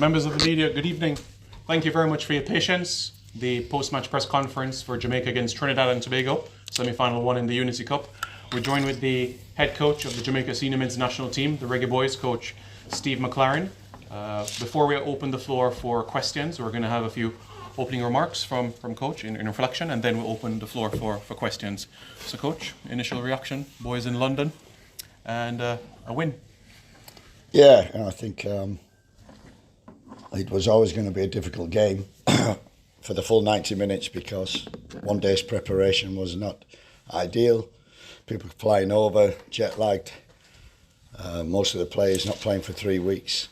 Members of the media, good evening. Thank you very much for your patience. The post-match press conference for Jamaica against Trinidad and Tobago, semi-final one in the Unity Cup. We're joined with the head coach of the Jamaica Senior Men's National Team, the Reggae Boys, Coach Steve McLaren. Before we open the floor for questions, we're going to have a few opening remarks from Coach in reflection, and then we'll open the floor for questions. So Coach, initial reaction, boys in London, and a win. Yeah, I think it was always going to be a difficult game for the full 90 minutes because one day's preparation was not ideal. People flying over, jet lagged. Most of the players not playing for 3 weeks,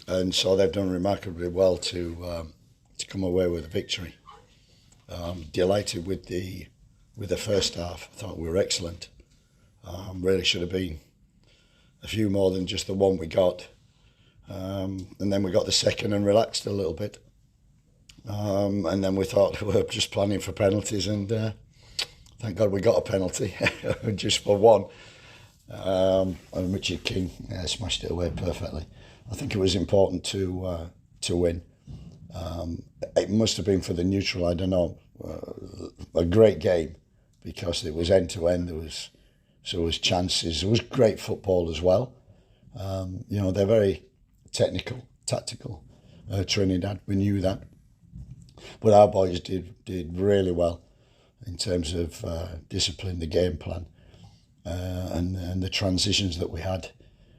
and so they've done remarkably well to come away with a victory. Delighted with the first half. I thought we were excellent. Really should have been a few more than just the one we got. And then we got the second and relaxed a little bit. And then we thought we were just planning for penalties, and thank God we got a penalty, just for one. And Richard King smashed it away perfectly. I think it was important to win. It must have been for the neutral, I don't know, a great game because it was end to end. There was chances. There was great football as well. They're very technical, tactical. Trinidad, we knew that, but our boys did really well in terms of discipline, the game plan, and the transitions that we had,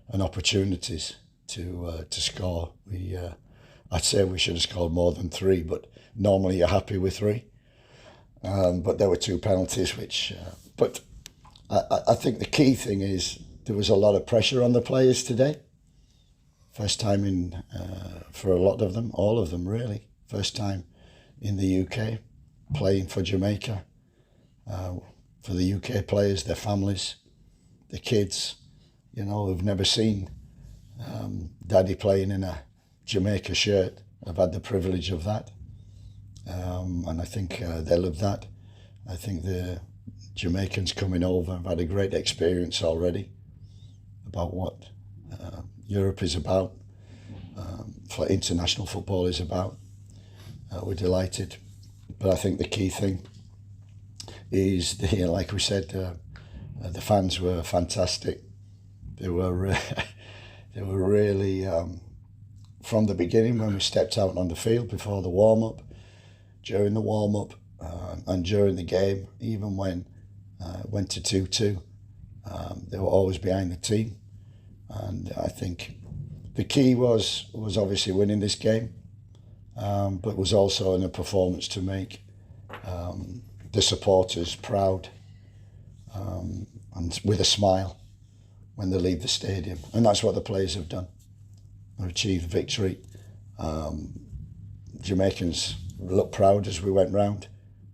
and opportunities to score. I'd say we should have scored more than 3, but normally you're happy with 3. But there were 2 penalties, but I think the key thing is there was a lot of pressure on the players today. First time for a lot of them, all of them really. First time in the UK playing for Jamaica. For the UK players, their families, the kids, who've never seen Daddy playing in a Jamaica shirt. I've had the privilege of that. And I think they love that. I think the Jamaicans coming over have had a great experience already about what Europe is about, for international football is about. We're delighted. But I think the key thing is, like we said, the fans were fantastic. They were really, from the beginning when we stepped out on the field before the warm-up, during the warm-up, and during the game, even when it went to 2-2, they were always behind the team. And I think the key was obviously winning this game, but was also in a performance to make the supporters proud, and with a smile when they leave the stadium. And that's what the players have done. They've achieved victory. Jamaicans looked proud as we went round,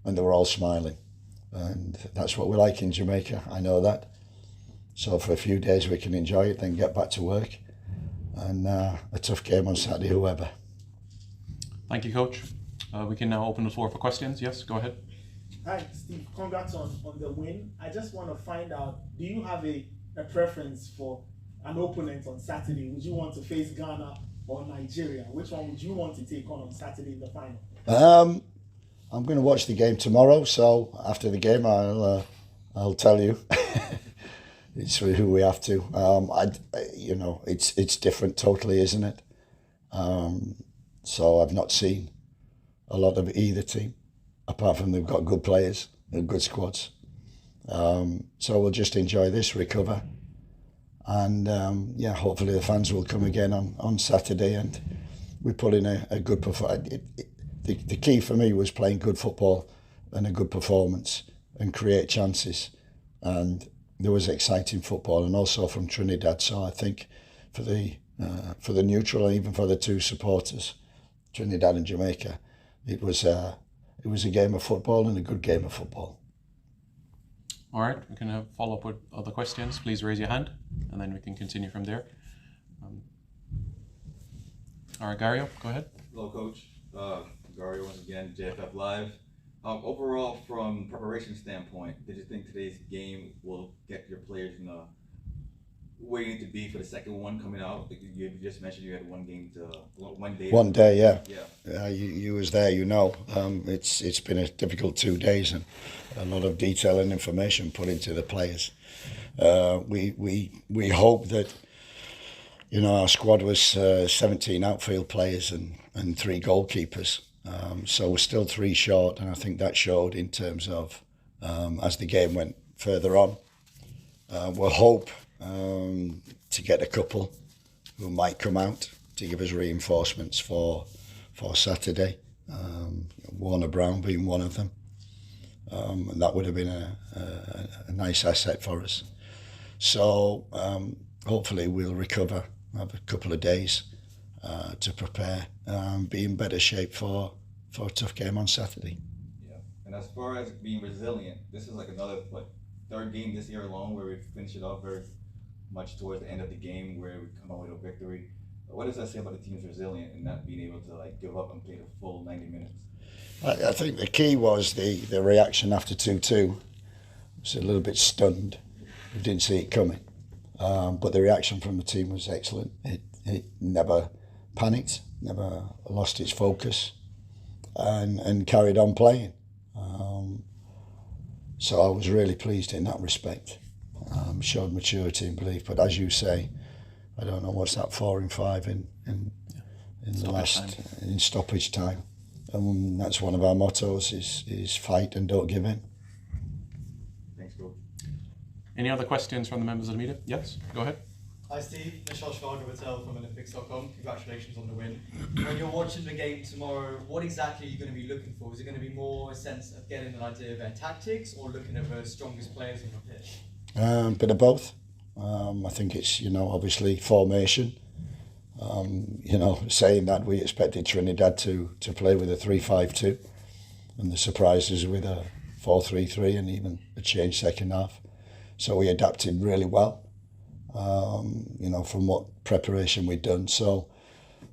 and they were all smiling. And that's what we like in Jamaica, I know that. So for a few days we can enjoy it, then get back to work. And a tough game on Saturday, whoever. Thank you, Coach. We can now open the floor for questions. Yes, go ahead. Hi, Steve. Congrats on the win. I just want to find out, do you have a preference for an opponent on Saturday? Would you want to face Ghana or Nigeria? Which one would you want to take on Saturday in the final? I'm going to watch the game tomorrow, so after the game I'll tell you. It's who we have to. It's different totally, isn't it? So I've not seen a lot of either team, apart from they've got good players and good squads. So we'll just enjoy this, recover, and hopefully the fans will come again on Saturday, and we put in a good performance. The key for me was playing good football and a good performance and create chances, and there was exciting football, and also from Trinidad. So I think for the neutral and even for the 2 supporters, Trinidad and Jamaica, it was a game of football and a good game of football. All right, we can follow up with other questions. Please raise your hand, and then we can continue from there. All right, Gario, go ahead. Hello, Coach. Gario once again, JFF Live. Overall, from preparation standpoint, did you think today's game will get your players in a where you need to be for the second one coming out? Like you just mentioned you had 1 day. 1 day, yeah. Yeah. You was there, you know. It's been a difficult 2 days and a lot of detail and information put into the players. We hope that, you know, our squad was 17 outfield players and 3 goalkeepers. So we're still 3 short, and I think that showed in terms of as the game went further on. We'll hope to get a couple who might come out to give us reinforcements for Saturday. Warner Brown being one of them, and that would have been a nice asset for us. So hopefully we'll recover, have a couple of days to prepare, be in better shape for a tough game on Saturday. Yeah, and as far as being resilient, this is like another third game this year alone where we finish it off very much towards the end of the game where we come out with a victory. What does that say about the team's resilient and not being able to like give up and play the full 90 minutes? I think the key was the reaction after 2-2. I was a little bit stunned. We didn't see it coming. But the reaction from the team was excellent. It never panicked, never lost its focus, and carried on playing. So I was really pleased in that respect. Showed maturity and belief. But as you say, I don't know what's that 4 and 5 in the last in stoppage time, and that's one of our mottos is fight and don't give in. Thanks, Coach. Any other questions from the members of the media? Yes, go ahead. Hi Steve, Michelle Schwager-Wattel from Olympics.com. Congratulations on the win. When you're watching the game tomorrow, what exactly are you going to be looking for? Is it going to be more a sense of getting an idea of their tactics or looking at the strongest players on the pitch? Bit of both. I think it's, you know, obviously formation. You know, saying that we expected Trinidad to play with a 3-5-2 and the surprises with a 4-3-3 and even a change second half. So we adapted really well. You know, from what preparation we'd done. So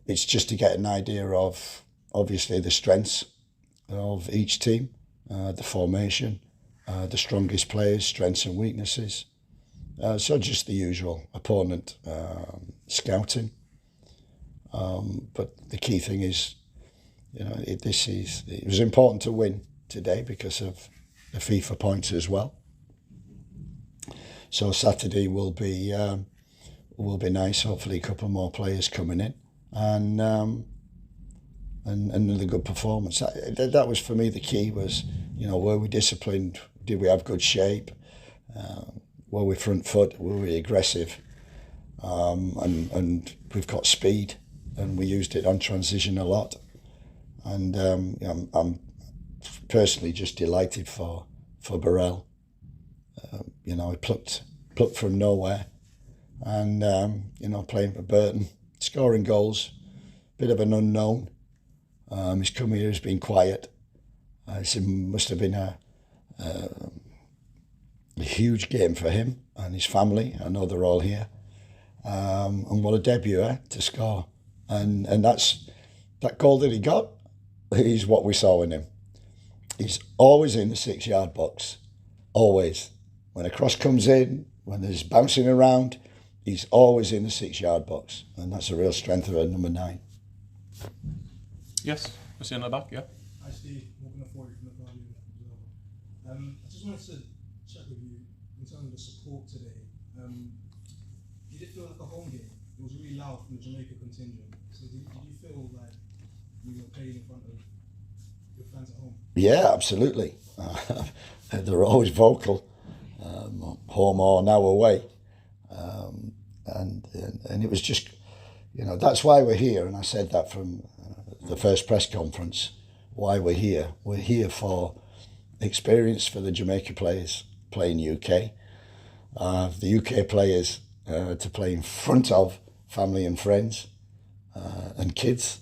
it's just to get an idea of, obviously, the strengths of each team, the formation, the strongest players, strengths and weaknesses. So just the usual opponent scouting. But the key thing is, you know, it was important to win today because of the FIFA points as well. So Saturday will be nice. Hopefully, a couple more players coming in, and another good performance. That was for me the key. Was, you know, were we disciplined? Did we have good shape? Were we front foot? Were we aggressive? And we've got speed, and we used it on transition a lot. And I'm personally just delighted for Burrell. You know, he plucked from nowhere, and you know, playing for Burton, scoring goals, bit of an unknown. His come here has been quiet. It must have been a huge game for him and his family. I know they're all here, and what a debut to score, and that goal that he got is what we saw in him. He's always in the 6-yard box, always. When a cross comes in, when there's bouncing around, he's always in the 6-yard box. And that's a real strength of a number 9. Yes, we'll see in the back, yeah. Hi Steve, Morgan Authority from the Guardian. I just wanted to check with you in terms of the support today. Did it feel like a home game? It was really loud from the Jamaica contingent. So did you feel like you were playing in front of your fans at home? Yeah, absolutely. They're always vocal. Home or now away, and it was just, you know, that's why we're here. And I said that from the first press conference. Why we're here? We're here for experience for the Jamaica players playing UK, the UK players to play in front of family and friends and kids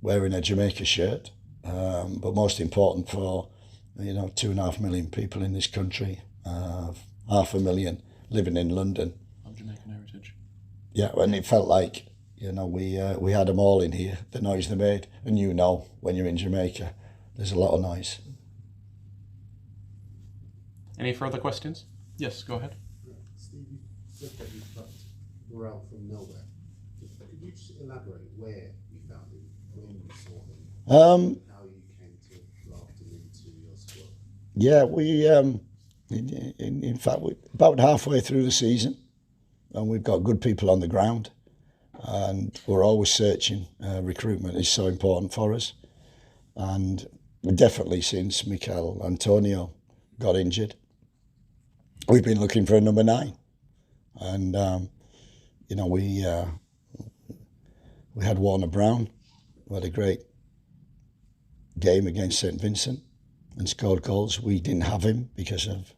wearing a Jamaica shirt, but most important for, you know, 2.5 million people in this country. 500,000 living in London. Of Jamaican heritage. Yeah, and it felt like, you know, we had them all in here, the noise they made. And you know, when you're in Jamaica, there's a lot of noise. Any further questions? Yes, go ahead. Steve, you said that you practiced Burrell from nowhere. Could you just elaborate where you found him, when you saw him, how you came to draft him into your squad? Yeah, in fact, we're about halfway through the season, and we've got good people on the ground, and we're always searching. Recruitment is so important for us, and definitely since Mikel Antonio got injured, we've been looking for a number 9, and we had Warner Brown, who had a great game against St Vincent and scored goals. We didn't have him because of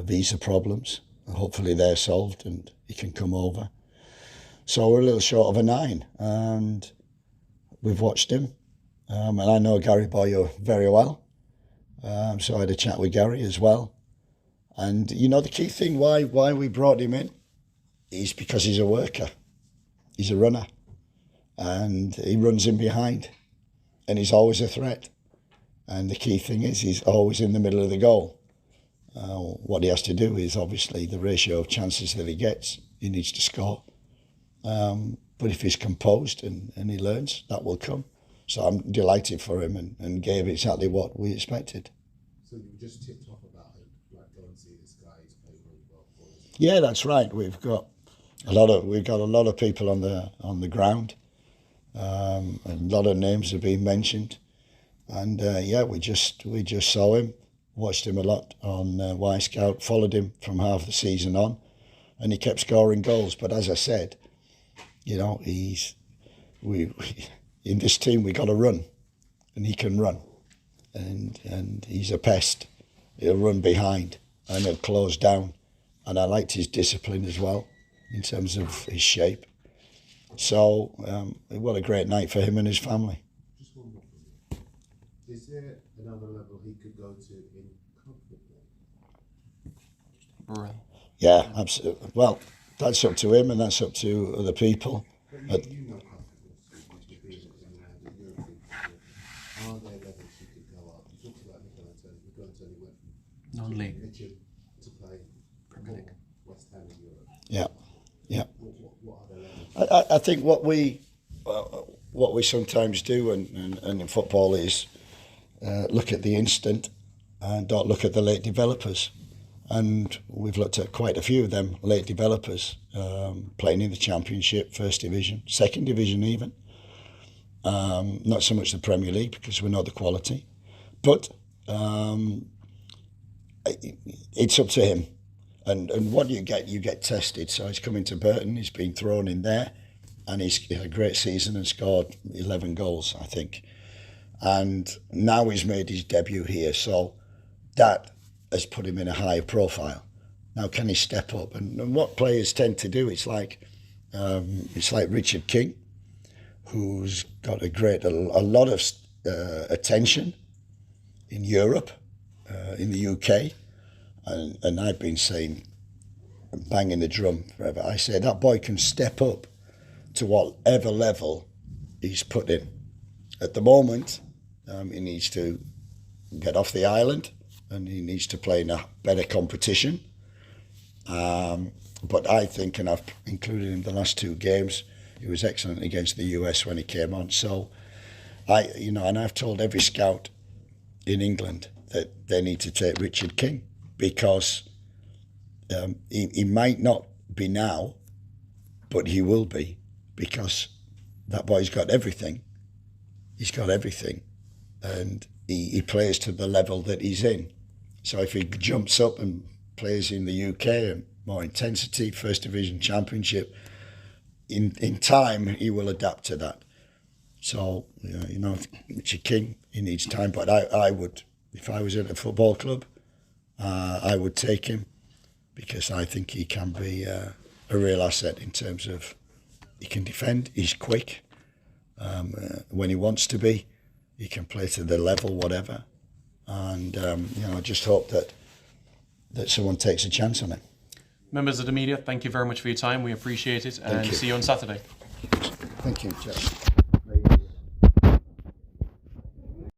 visa problems. Hopefully they're solved and he can come over. So we're a little short of a 9, and we've watched him. And I know Gary Boyer very well, so I had a chat with Gary as well. And the key thing why we brought him in is because he's a worker, he's a runner, and he runs in behind, and he's always a threat. And the key thing is he's always in the middle of the goal. What he has to do is obviously the ratio of chances that he gets, he needs to score. But if he's composed and he learns, that will come. So I'm delighted for him and gave exactly what we expected. So you were just tipped off about him, like go and see this guy, he's playing really well for us. Yeah, that's right. We've got a lot of people on the ground. A lot of names have been mentioned. And we just saw him, watched him a lot on Y Scout, followed him from half the season on, and he kept scoring goals. But as I said, in this team we got to run, and he can run, and he's a pest. He'll run behind and he'll close down, and I liked his discipline as well in terms of his shape. So what a great night for him and his family. Just one more from you. Is there another level he could go to in club football? Burrell. Yeah, absolutely. Well, that's up to him and that's up to other people. But you know club football, so you being in the European football. Are there levels you could go up? You talked about Mikel Antonio went from Non-league. Richard to play Premier League. West Ham in Europe. Yeah. What are the levels? I think what we sometimes do and in football is look at the instant and don't look at the late developers. And we've looked at quite a few of them late developers playing in the Championship, First Division, Second Division even. Not so much the Premier League because we know the quality, but it's up to him. And what you get tested. So he's coming to Burton, he's been thrown in there, and he's had a great season and scored 11 goals, I think. And now he's made his debut here, so that has put him in a higher profile. Now can he step up? And what players tend to do, it's like Richard King, who's got a lot of attention in Europe, in the UK. And I've been saying, banging the drum forever, I say that boy can step up to whatever level he's put in. At the moment, he needs to get off the island and he needs to play in a better competition. But I think, and I've included him the last 2 games, he was excellent against the US when he came on. So, and I've told every scout in England that they need to take Richard King, because he might not be now, but he will be, because that boy's got everything. He's got everything, and he plays to the level that he's in. So if he jumps up and plays in the UK and more intensity, First Division Championship, in time he will adapt to that. So Richard King, he needs time, but I would, if I was at a football club, I would take him, because I think he can be a real asset in terms of he can defend, he's quick, when he wants to be, he can play to the level, whatever. And I just hope that someone takes a chance on him. Members of the media, thank you very much for your time. We appreciate it, and see you on Saturday. Thank you, Jeff.